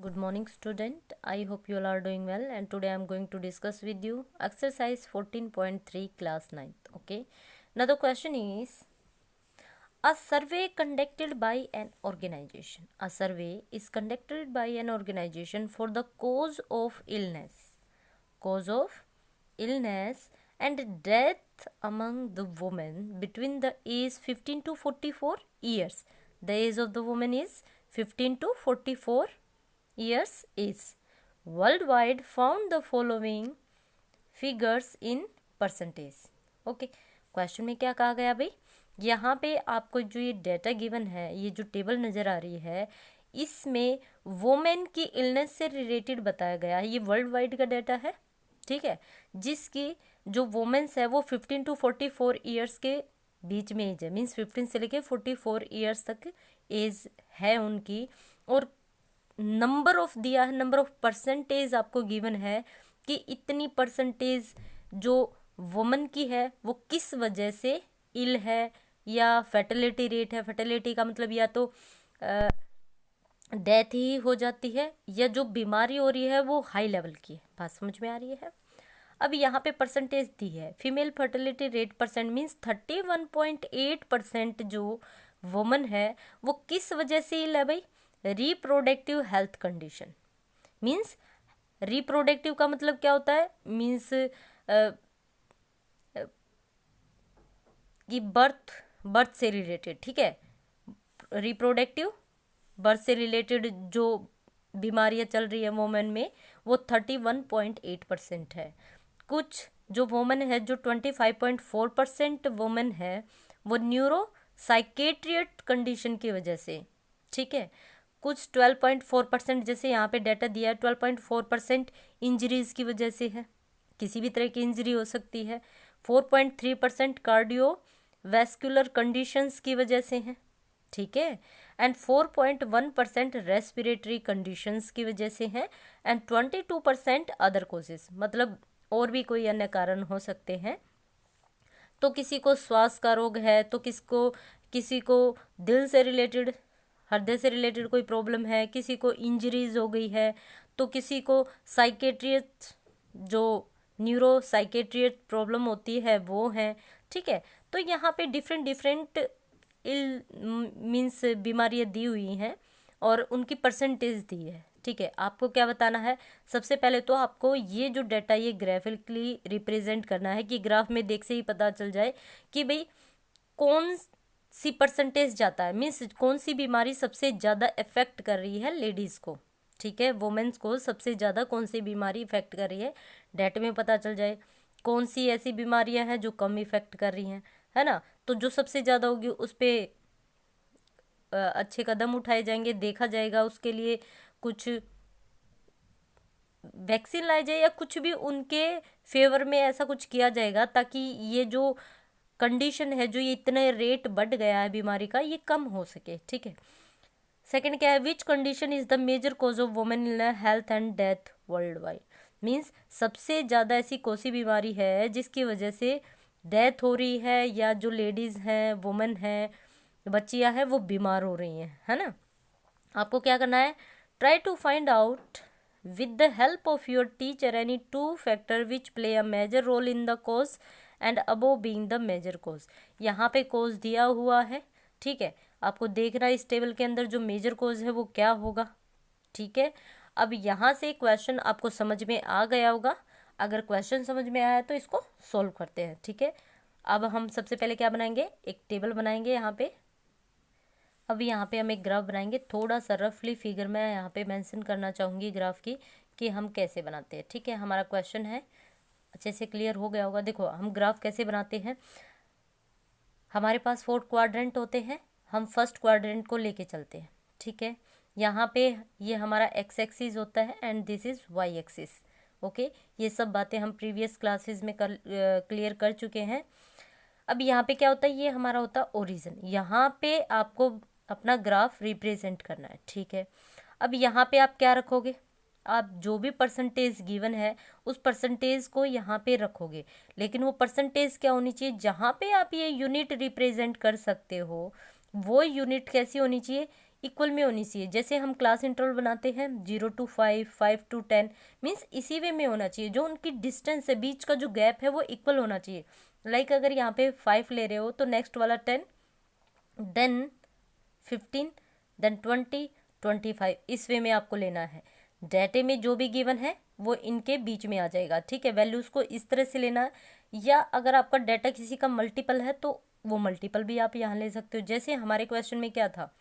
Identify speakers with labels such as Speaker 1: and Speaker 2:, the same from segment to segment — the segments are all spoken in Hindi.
Speaker 1: Good morning student. I hope you all are doing well, and today I am going to discuss with you exercise 14.3 class 9th. Okay. Now the question is a survey conducted by an organization. A survey is conducted by an organization for the cause of illness and death among the women between the age 15 to 44 years. The age of the woman is 15 to 44 years is worldwide found the following figures in percentage. Okay, question में क्या कहा गया भाई, यहाँ पे आपको जो ये डेटा गिवन है, ये जो टेबल नज़र आ रही है, इसमें वोमेन की इलनेस से रिलेटेड बताया गया है। ये वर्ल्ड वाइड का डेटा है, ठीक है, जिसकी जो वोमेन्स है वो 15 टू 44 ईयर्स के बीच में एज है, मीन्स 15 से लेके 44 ईयर्स तक एज है उनकी, और नंबर ऑफ दिया है, नंबर ऑफ परसेंटेज आपको गिवन है कि इतनी परसेंटेज जो वुमन की है वो किस वजह से इल है, या फर्टिलिटी रेट है, फर्टिलिटी का मतलब या तो डेथ ही हो जाती है या जो बीमारी हो रही है वो हाई लेवल की है। बात समझ में आ रही है। अब यहाँ पे परसेंटेज दी है, female fertility rate percent means 31.8% जो वुमन है वो किस वजह से इल है भाई, reproductive health condition. Means reproductive का मतलब क्या होता है, मीन्स कि बर्थ से रिलेटेड, ठीक है, रिप्रोडक्टिव बर्थ से रिलेटेड जो बीमारियां चल रही है वोमेन में वो 31.8% है। कुछ जो वोमेन है जो 25.4% वोमेन है वो न्यूरो साइकेट्रियट कंडीशन की वजह से, ठीक है, कुछ 12.4% जैसे यहाँ पे डाटा दिया है 12.4% इंजरीज की वजह से है, किसी भी तरह की इंजरी हो सकती है। 4.3% कार्डियो वैस्कुलर कंडीशंस की वजह से है, ठीक है, एंड 4.1% रेस्पिरेटरी कंडीशंस की वजह से है, एंड 22% अदर कोजेस, मतलब और भी कोई अन्य कारण हो सकते हैं। तो किसी को श्वास का रोग है, तो किसी को दिल से रिलेटेड, हृदय से रिलेटेड कोई प्रॉब्लम है, किसी को इंजरीज हो गई है, तो किसी को साइकेट्रिस्ट जो न्यूरो साइकेट्रिस्ट प्रॉब्लम होती है वो है, ठीक है। तो यहाँ पे डिफरेंट इल मीन्स बीमारियाँ दी हुई हैं और उनकी परसेंटेज दी है, ठीक है। आपको क्या बताना है, सबसे पहले तो आपको ये जो डाटा ये ग्राफिकली रिप्रेजेंट करना है कि ग्राफ में देख से ही पता चल जाए कि भाई कौन सी परसेंटेज जाता है, मीन्स कौन सी बीमारी सबसे ज़्यादा इफेक्ट कर रही है लेडीज़ को, ठीक है, वुमेन्स को सबसे ज़्यादा कौन सी बीमारी इफेक्ट कर रही है, डाटा में पता चल जाए कौन सी ऐसी बीमारियां हैं जो कम इफेक्ट कर रही हैं, है ना। तो जो सबसे ज़्यादा होगी उस पर अच्छे कदम उठाए जाएंगे, देखा जाएगा उसके लिए कुछ वैक्सीन लाई जाए या कुछ भी उनके फेवर में ऐसा कुछ किया जाएगा ताकि ये जो कंडीशन है, जो ये इतने रेट बढ़ गया है बीमारी का, ये कम हो सके, ठीक है। सेकंड क्या है, which condition is the major cause of women in health and death world wide, means सबसे ज़्यादा ऐसी कौन सी बीमारी है जिसकी वजह से डेथ हो रही है या जो लेडीज़ हैं, वुमेन हैं, बच्चियां हैं वो बीमार हो रही हैं, है ना। आपको क्या करना है, try to find out with the help of your teacher any two factor which play a major role in the cause and above being the major cause. यहाँ पे कॉज दिया हुआ है, ठीक है, आपको देखना है इस टेबल के अंदर जो मेजर कॉज है वो क्या होगा, ठीक है। अब यहाँ से क्वेश्चन आपको समझ में आ गया होगा, अगर क्वेश्चन समझ में आया तो इसको सॉल्व करते हैं, ठीक है। अब हम सबसे पहले क्या बनाएंगे, एक टेबल बनाएंगे यहाँ पे। अब यहाँ पे हम एक ग्राफ बनाएंगे, थोड़ा सा रफली फिगर मैं यहाँ पे मेंशन करना चाहूँगी ग्राफ की कि हम कैसे बनाते हैं, ठीक है। हमारा क्वेश्चन है, अच्छे से क्लियर हो गया होगा। देखो हम ग्राफ कैसे बनाते हैं, हमारे पास 4 क्वाड्रेंट होते हैं, हम फर्स्ट क्वाड्रेंट को लेके चलते हैं, ठीक है। यहाँ पे ये हमारा एक्स एक्सिस होता है and this is why axis, okay. ये सब बातें हम प्रीवियस क्लासेस में क्लियर कर चुके हैं। अब यहाँ पे क्या होता है, ये हमारा होता है ओरिजिन, यहाँ पे आपको अपना ग्राफ रिप्रेजेंट करना है, ठीक है। अब यहाँ पे आप क्या रखोगे, आप जो भी परसेंटेज गिवन है उस परसेंटेज को यहाँ पे रखोगे, लेकिन वो परसेंटेज क्या होनी चाहिए, जहाँ पे आप ये यूनिट रिप्रेजेंट कर सकते हो वो यूनिट कैसी होनी चाहिए, इक्वल में होनी चाहिए। जैसे हम क्लास इंटरवल बनाते हैं 0 to 5, 5 to 10, मीन्स इसी वे में होना चाहिए। जो उनकी डिस्टेंस है, बीच का जो गैप है वो इक्वल होना चाहिए। लाइक अगर यहाँ पे 5 ले रहे हो तो नेक्स्ट वाला 10, देन 15, देन 20, 25, इस वे में आपको लेना है। डाटे में जो भी गिवन है वो इनके बीच में आ जाएगा, ठीक है। वैल्यूज़ को इस तरह से लेना है, या अगर आपका डाटा किसी का मल्टीपल है तो वो मल्टीपल भी आप यहाँ ले सकते हो। जैसे हमारे क्वेश्चन में क्या था,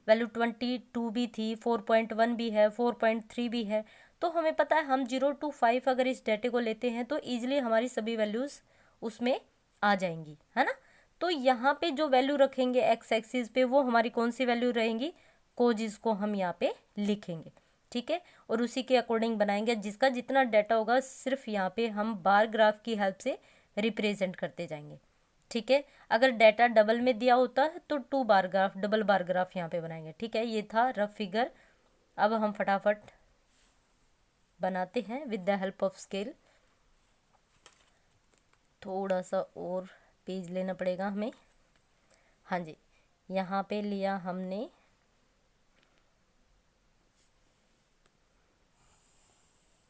Speaker 1: वैल्यू 22 भी थी, 4.1 भी है, 4.3 भी है। तो हमें पता है हम 0 to 5 अगर इस डाटे को लेते हैं तो ईजिली हमारी सभी वैल्यूज़ उसमें आ जाएंगी, है ना। तो यहाँ पे जो वैल्यू रखेंगे एक्स एक्सिस पे वो हमारी कौन सी वैल्यू रहेंगी, कोजिस को हम यहाँ पे लिखेंगे, ठीक है। और उसी के अकॉर्डिंग बनाएंगे। जिसका जितना डाटा होगा सिर्फ यहाँ पे हम बार ग्राफ की हेल्प से रिप्रेजेंट करते जाएंगे, ठीक है। अगर डाटा डबल में दिया होता है तो 2 bar graph, double bar graph यहाँ पे बनाएंगे, ठीक है। ये था रफ फिगर। अब हम फटाफट बनाते हैं with the help of scale. थोड़ा सा और पेज लेना पड़ेगा हमें। हाँ जी, यहाँ पे लिया हमने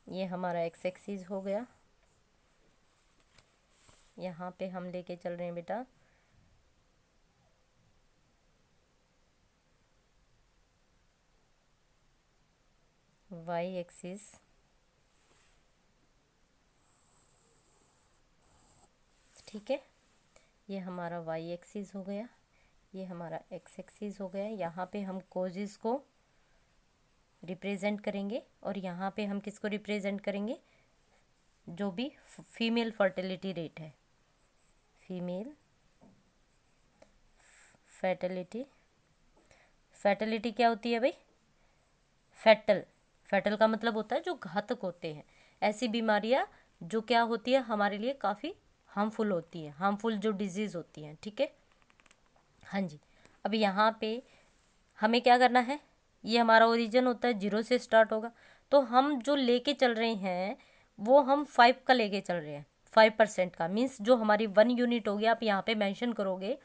Speaker 1: ये हमारा एक्स एक्सिस हो गया। यहाँ पे हम लेके चल रहे हैं बेटा वाई एक्सिस, ठीक है। ये हमारा वाई एक्सिस हो गया, ये हमारा एक्स एक्सिस हो गया। यहाँ पे हम कोजिस को रिप्रेजेंट करेंगे और यहाँ पे हम किसको रिप्रेजेंट करेंगे, जो भी फीमेल फर्टिलिटी रेट है, फीमेल फर्टिलिटी। फर्टिलिटी क्या होती है भाई, फैटल। फैटल का मतलब होता है जो घातक होते हैं, ऐसी बीमारियां जो क्या होती है हमारे लिए काफ़ी हार्मफुल होती हैं, हार्मफुल जो डिजीज़ होती हैं, ठीक है। हाँ जी, अब यहाँ पे हमें क्या करना है, ये हमारा ओरिजिन होता है, 0 से स्टार्ट होगा। तो हम जो लेके चल रहे हैं वो हम 5 का लेके चल रहे हैं, 5% का। मीन्स जो हमारी 1 यूनिट होगी, आप यहाँ पे मेंशन करोगे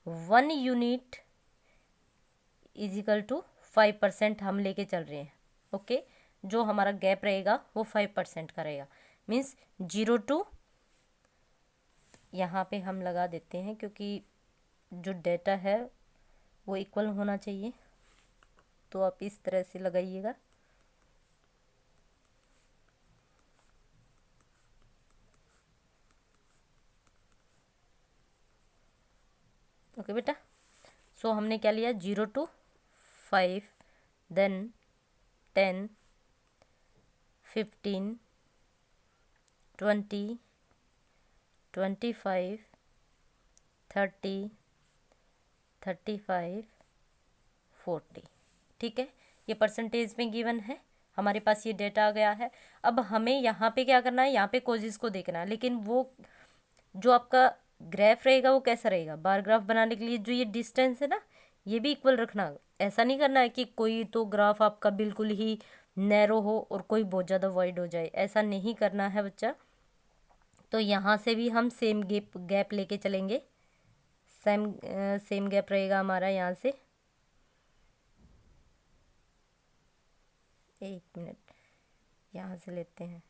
Speaker 1: 1 यूनिट इज इक्वल टू 5% हम लेके चल रहे हैं, ओके। जो हमारा गैप रहेगा वो 5% का रहेगा। मीन्स 0 to, यहाँ पे हम लगा देते हैं क्योंकि जो डेटा है वो इक्वल होना चाहिए, तो आप इस तरह से लगाइएगा। ओके बेटा, सो हमने क्या लिया, 0 to 5, देन 10, 15, 20, 25, 30, 35, 40, ठीक है। ये परसेंटेज में गिवन है, हमारे पास ये डेटा आ गया है। अब हमें यहाँ पे क्या करना है, यहाँ पे कोजिस को देखना है। लेकिन वो जो आपका ग्राफ रहेगा वो कैसा रहेगा, बार ग्राफ बनाने के लिए जो ये डिस्टेंस है ना, ये भी इक्वल रखना। ऐसा नहीं करना है कि कोई तो ग्राफ आपका बिल्कुल ही नैरो हो और कोई बहुत ज़्यादा वाइड हो जाए, ऐसा नहीं करना है बच्चा। तो यहाँ से भी हम सेम गैप लेके चलेंगे, सेम गैप रहेगा हमारा यहाँ से। एक मिनट, यहाँ से लेते हैं।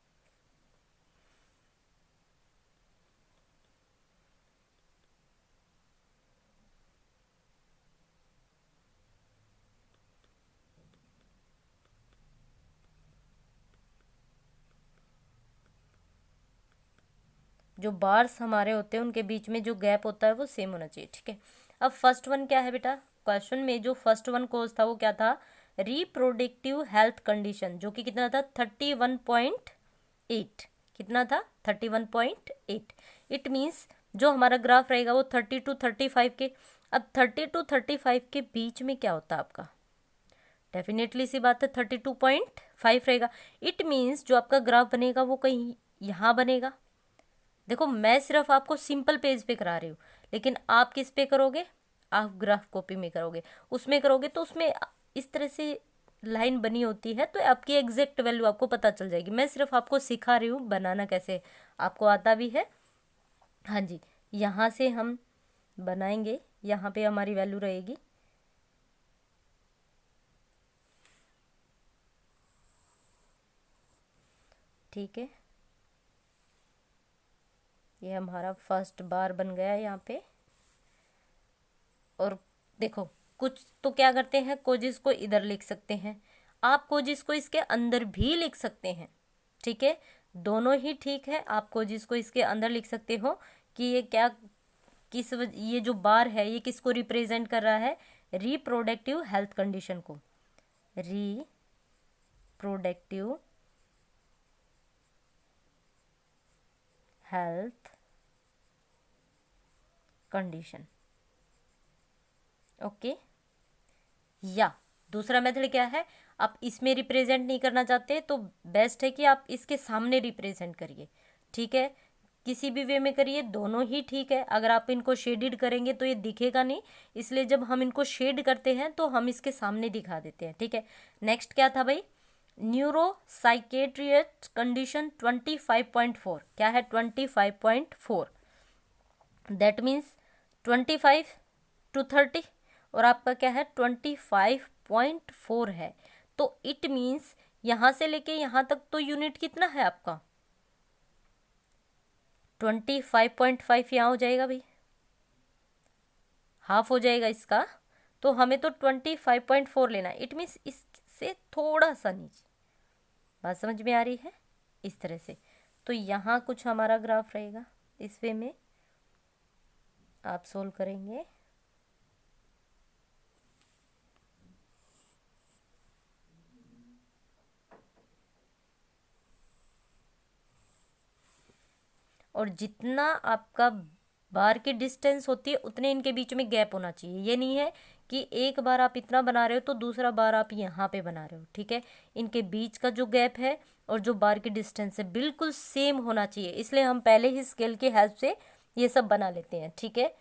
Speaker 1: जो बार्स हमारे होते हैं उनके बीच में जो गैप होता है वो सेम होना चाहिए, ठीक है। अब फर्स्ट वन क्या है बेटा, क्वेश्चन में जो फर्स्ट वन कोज था वो क्या था, रिप्रोडक्टिव हेल्थ कंडीशन, जो कि कितना था 31.8, कितना था 31.8। इट मीन्स जो हमारा ग्राफ रहेगा वो 30 to 35 के। अब 30 to 35 के बीच में क्या होता है आपका, डेफिनेटली सी बात है 32.5 रहेगा। इट मीन्स जो आपका ग्राफ बनेगा वो कहीं यहाँ बनेगा। देखो मैं सिर्फ आपको सिंपल पेज पे करा रही हूँ, लेकिन आप किस पे करोगे, आप ग्राफ कॉपी में करोगे, उसमें करोगे तो उसमें इस तरह से लाइन बनी होती है, तो आपकी एग्जैक्ट वैल्यू आपको पता चल जाएगी। मैं सिर्फ आपको सिखा रही हूँ बनाना कैसे, आपको आता भी है। हाँ जी, यहाँ से हम बनाएंगे, यहाँ पे हमारी वैल्यू रहेगी ठीक है, ये हमारा फर्स्ट बार बन गया यहाँ पे। और देखो कुछ तो क्या करते हैं, कोजिस को इधर लिख सकते हैं, आप कोजिस को इसके अंदर भी लिख सकते हैं, ठीक है, दोनों ही ठीक है। आप कोजिस को इसके अंदर लिख सकते हो कि ये क्या, ये जो बार है ये किसको रिप्रेजेंट कर रहा है, रिप्रोडक्टिव हेल्थ कंडीशन को, रिप्रोडक्टिव हेल्थ कंडीशन। ओके, या दूसरा मेथड क्या है, आप इसमें रिप्रेजेंट नहीं करना चाहते तो बेस्ट है कि आप इसके सामने रिप्रेजेंट करिए, ठीक है, किसी भी वे में करिए, दोनों ही ठीक है। अगर आप इनको शेडेड करेंगे तो ये दिखेगा नहीं, इसलिए जब हम इनको शेड करते हैं तो हम इसके सामने दिखा देते हैं, ठीक है। नेक्स्ट क्या था भाई, न्यूरो साइकेट्रियट कंडीशन 25.4, क्या है 25.4, दैट मीन्स 25 to 30, और आपका क्या है 25.4 है, तो इट मीन्स यहां से लेके यहां तक तो यूनिट कितना है आपका 25.5, यहाँ हो जाएगा भाई, हाफ हो जाएगा इसका, तो हमें तो 25.4 लेना है, इट मीन्स इससे थोड़ा सा नीचे। बात समझ में आ रही है, इस तरह से। तो यहाँ कुछ हमारा ग्राफ रहेगा, इस वे में आप सोल्व करेंगे। और जितना आपका बार की डिस्टेंस होती है उतने इनके बीच में गैप होना चाहिए, ये नहीं है कि एक बार आप इतना बना रहे हो तो दूसरा बार आप यहाँ पे बना रहे हो, ठीक है, इनके बीच का जो गैप है और जो बार की डिस्टेंस है बिल्कुल सेम होना चाहिए, इसलिए हम पहले ही स्केल की हेल्प से ये सब बना लेते हैं, ठीक है।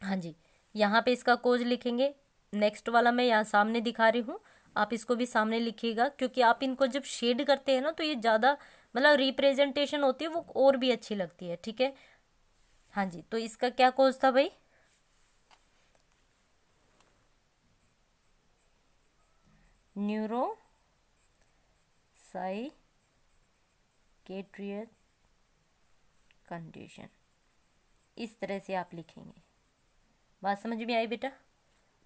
Speaker 1: हाँ जी, यहाँ पे इसका कोज लिखेंगे, नेक्स्ट वाला मैं यहाँ सामने दिखा रही हूँ, आप इसको भी सामने लिखिएगा, क्योंकि आप इनको जब शेड करते हैं ना तो ये ज़्यादा मतलब रिप्रेजेंटेशन होती है वो और भी अच्छी लगती है, ठीक है। हाँ जी, तो इसका क्या कोज था भाई, न्यूरो साइकेट्रियट कंडीशन, इस तरह से आप लिखेंगे। बात समझ में आई बेटा,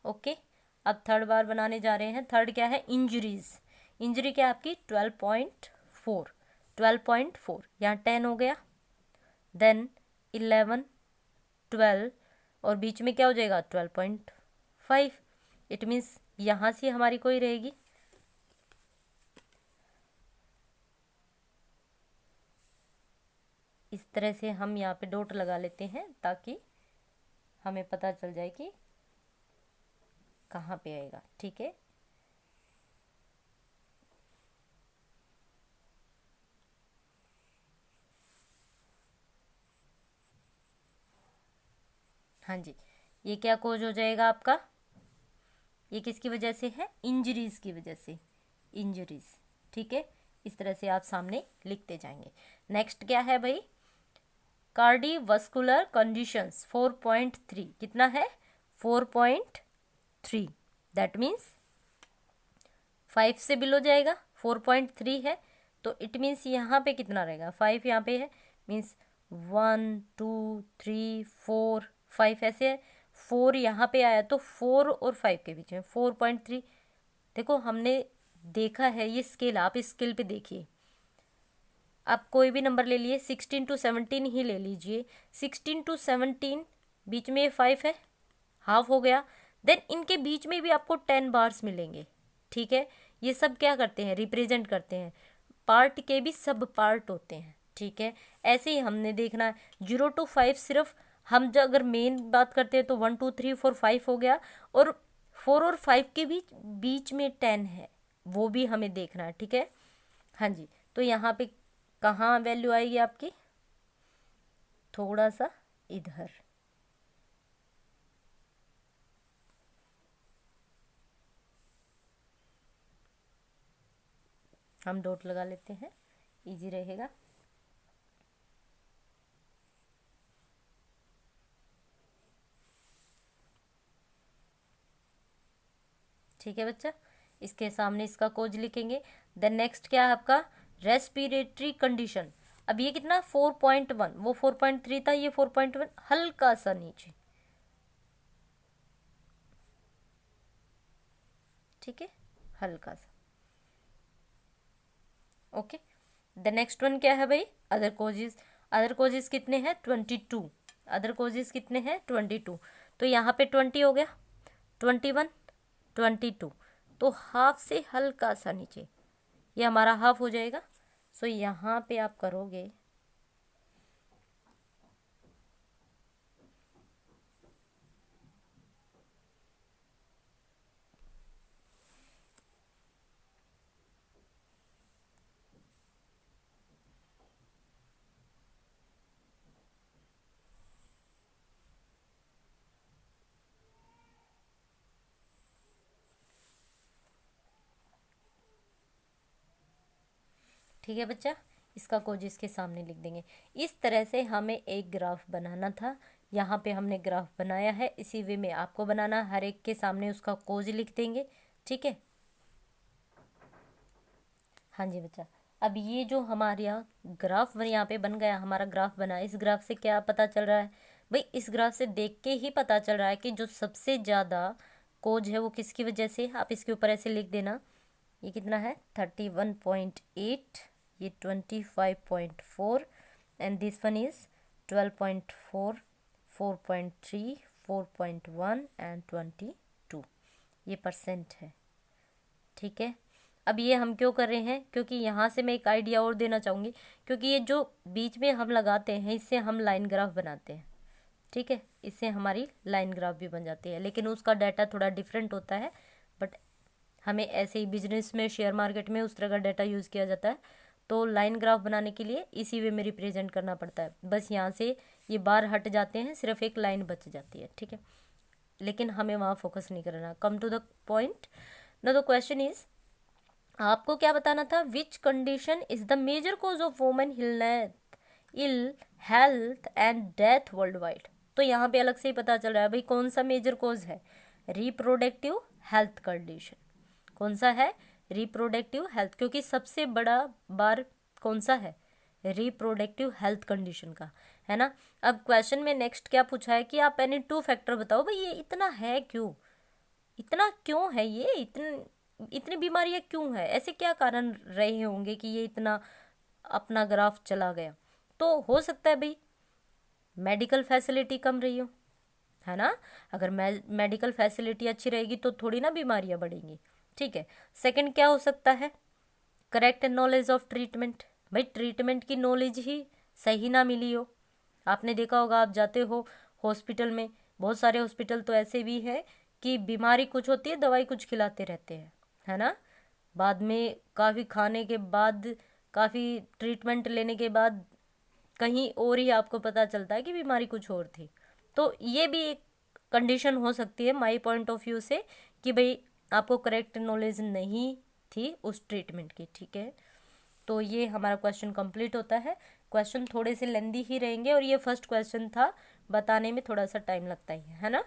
Speaker 1: ओके। अब थर्ड बार बनाने जा रहे हैं, थर्ड क्या है, इंजरीज। इंजरी क्या आपकी 12.4, यहाँ 10 हो गया, देन 11, 12 और बीच में क्या हो जाएगा 12.5, इट मीन्स यहाँ से हमारी कोई रहेगी, इस तरह से हम यहाँ पे डॉट लगा लेते हैं ताकि हमें पता चल जाए कि कहाँ पे आएगा, ठीक है। हाँ जी, ये क्या कोज हो जाएगा आपका, ये किसकी वजह से है, इंजरीज की वजह से, इंजरीज, ठीक है, इस तरह से आप सामने लिखते जाएंगे। नेक्स्ट क्या है भाई, कार्डियोवास्कुलर कंडीशंस 4.3, कितना है 4.3, दैट मीन्स 5 से बिलो जाएगा, 4.3 है, तो इट मीन्स यहाँ पे कितना रहेगा 5 यहाँ पे है, मीन्स 1 2 3 4 5 ऐसे है, 4 यहाँ पे आया तो 4 और 5 के बीच में 4.3। देखो हमने देखा है ये स्केल, आप इस स्केल पे देखिए, आप कोई भी नंबर ले लिए, 16 to 17 ही ले लीजिए, 16 to 17 बीच में ये 5 है, हाफ हो गया, देन इनके बीच में भी आपको 10 बार्स मिलेंगे, ठीक है। ये सब क्या करते हैं, रिप्रेजेंट करते हैं, पार्ट के भी सब पार्ट होते हैं, ठीक है। ऐसे ही हमने देखना है 0 to 5, सिर्फ हम जब अगर मेन बात करते हैं तो 1 2 3 4 5 हो गया, और 4 और 5 के बीच में 10 है, वो भी हमें देखना है, ठीक है। हाँ जी, तो यहाँ पे कहाँ वैल्यू आएगी आपकी, थोड़ा सा इधर, हम डॉट लगा लेते हैं, इजी रहेगा। ठीक है बच्चा, इसके सामने इसका कोज लिखेंगे। देन नेक्स्ट क्या है आपका रेस्पिरेटरी कंडीशन, अब ये कितना 4.1, वो 4.3 था, ये 4.1, हल्का सा नीचे, ठीक है, हल्का सा। ओके, द नेक्स्ट वन क्या है भाई, अदर कोजेस। अदर कोजेस कितने हैं 22, अदर कोजेस कितने हैं 22, तो यहाँ पे 20 हो गया, 21, 22, तो हाफ से हल्का सा नीचे, ये हमारा हाफ हो जाएगा। सो यहाँ पे आप करोगे ठीक है बच्चा, इसका कोजेस के सामने लिख देंगे। इस तरह से हमें एक ग्राफ बनाना था, यहाँ पे हमने ग्राफ बनाया है, इसी वे में आपको बनाना, हर एक के सामने उसका कोज लिख देंगे, ठीक है। हाँ जी बच्चा, अब ये जो हमारे ग्राफ यहाँ पे बन गया, हमारा ग्राफ बना, इस ग्राफ से क्या पता चल रहा है भाई, इस ग्राफ से देख के ही पता चल रहा है कि जो सबसे ज़्यादा कोज है वो किसकी वजह से, आप इसके ऊपर ऐसे लिख देना, ये कितना है 31.8, ये 25.4, and this one is 12.4, 4.3, 4.1 and 22, ये परसेंट है, ठीक है। अब ये हम क्यों कर रहे हैं, क्योंकि यहाँ से मैं एक आइडिया और देना चाहूँगी, क्योंकि ये जो बीच में हम लगाते हैं इससे हम लाइन ग्राफ बनाते हैं, ठीक है, इससे हमारी लाइन ग्राफ भी बन जाती है, लेकिन उसका डाटा थोड़ा डिफरेंट होता है, बट हमें ऐसे ही बिजनेस में, शेयर मार्केट में उस तरह का डाटा यूज़ किया जाता है, तो लाइन ग्राफ बनाने के लिए इसी वे में रिप्रेजेंट करना पड़ता है, बस यहाँ से ये बार हट जाते हैं, सिर्फ एक लाइन बच जाती है, ठीक है, लेकिन हमें वहाँ फोकस नहीं करना। Come to the point, no the question is, आपको क्या बताना था, which condition is the major cause of women ill health and death world wide, तो यहाँ पे अलग से ही पता चल रहा है भाई कौन सा मेजर कॉज है, रिप्रोडक्टिव हेल्थ कंडीशन, कौन सा है, रिप्रोडक्टिव हेल्थ, क्योंकि सबसे बड़ा बार कौन सा है, रिप्रोडक्टिव हेल्थ कंडीशन का, है ना। अब क्वेश्चन में नेक्स्ट क्या पूछा है कि आप एनी 2 फैक्टर बताओ भाई, ये इतना है क्यों, इतना क्यों है, ये इतनी बीमारियां क्यों है, ऐसे क्या कारण रहे होंगे कि ये इतना अपना ग्राफ चला गया, तो हो सकता है भाई मेडिकल फैसिलिटी कम रही हो, है ना, अगर मेडिकल फैसिलिटी अच्छी रहेगी तो थोड़ी ना बीमारियां बढ़ेंगी, ठीक है। सेकंड क्या हो सकता है, करेक्ट नॉलेज ऑफ ट्रीटमेंट, भाई ट्रीटमेंट की नॉलेज ही सही ना मिली हो, आपने देखा होगा, आप जाते हो हॉस्पिटल में, बहुत सारे हॉस्पिटल तो ऐसे भी हैं कि बीमारी कुछ होती है, दवाई कुछ खिलाते रहते हैं, है ना, बाद में काफ़ी खाने के बाद, काफ़ी ट्रीटमेंट लेने के बाद कहीं और ही आपको पता चलता है कि बीमारी कुछ और थी, तो ये भी एक कंडीशन हो सकती है माई पॉइंट ऑफ व्यू से कि भाई आपको करेक्ट नॉलेज नहीं थी उस ट्रीटमेंट की, ठीक है। तो ये हमारा क्वेश्चन कंप्लीट होता है, क्वेश्चन थोड़े से लेंदी ही रहेंगे और ये फर्स्ट क्वेश्चन था, बताने में थोड़ा सा टाइम लगता ही है ना।